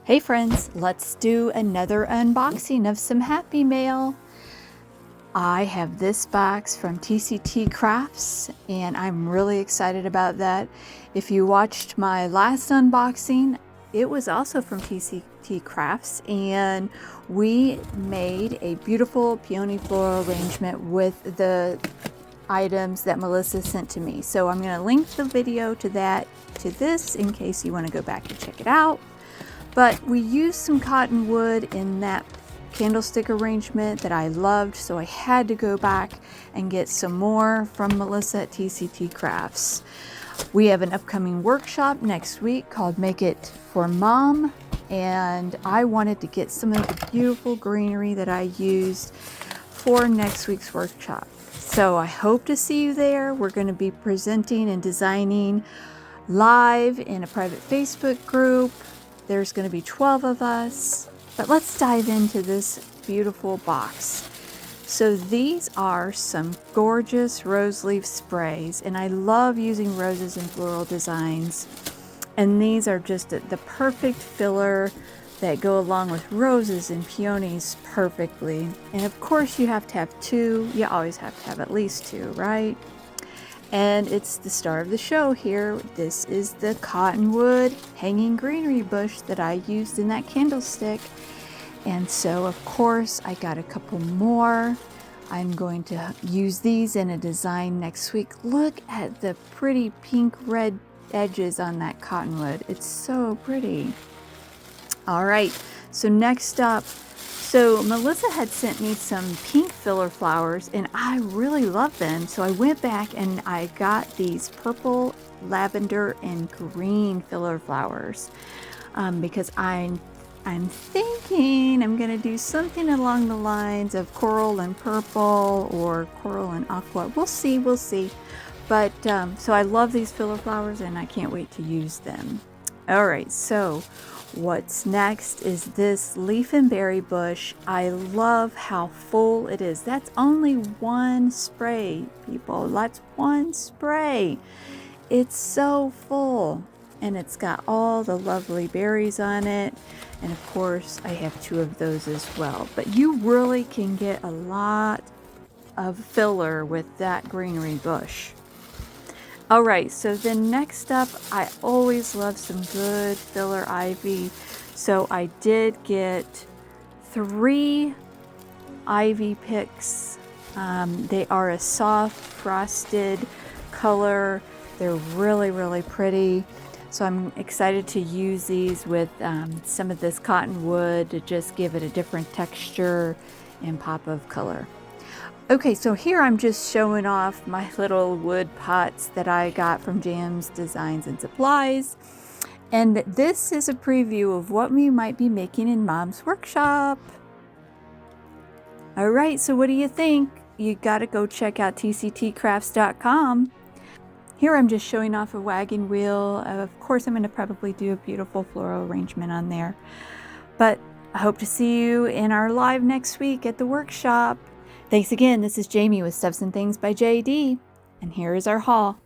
Hey friends, let's do another unboxing of some Happy Mail. I have this box from TCT Crafts and I'm really excited about that. If you watched my last unboxing, it was also from TCT Crafts and we made a beautiful peony floral arrangement with the items that Melissa sent to me. So I'm going to link the video to this in case you want to go back and check it out. But we used some cotton wood in that candlestick arrangement that I loved, so I had to go back and get some more from Melissa at TCT Crafts. We have an upcoming workshop next week called Make It for Mom, and I wanted to get some of the beautiful greenery that I used for next week's workshop. So I hope to see you there. We're going to be presenting and designing live in a private Facebook group. There's going to be 12 of us, but let's dive into this beautiful box. So these are some gorgeous rose leaf sprays, and I love using roses in floral designs. And these are just the perfect filler that go along with roses and peonies perfectly. And of course you have to have two. You always have to have at least two, right? And it's the star of the show here. This is the cottonwood hanging greenery bush that I used in that candlestick. And so of course I got a couple more. I'm going to use these in a design next week. Look at the pretty pink red edges on that cottonwood. It's so pretty. All right, so next up, so Melissa had sent me some pink filler flowers and I really love them. So I went back and I got these purple, lavender, and green filler flowers because I'm thinking I'm gonna do something along the lines of coral and purple or coral and aqua. We'll see. But so I love these filler flowers and I can't wait to use them. All right, so what's next is this leaf and berry bush. I love how full it is. That's only one spray, people. That's one spray. It's so full and it's got all the lovely berries on it. And of course, I have two of those as well. But you really can get a lot of filler with that greenery bush. All right, so then next up, I always love some good filler ivy. So I did get 3 ivy picks. They are a soft frosted color. They're really, really pretty. So I'm excited to use these with some of this cottonwood to just give it a different texture and pop of color. Okay, so here I'm just showing off my little wood pots that I got from Jam's Designs and Supplies. And this is a preview of what we might be making in Mom's workshop. All right, so what do you think? You gotta go check out tctcrafts.com. Here I'm just showing off a wagon wheel. Of course, I'm gonna probably do a beautiful floral arrangement on there. But I hope to see you in our live next week at the workshop. Thanks again. This is Jamie with Stuffs and Things by JD, and here is our haul.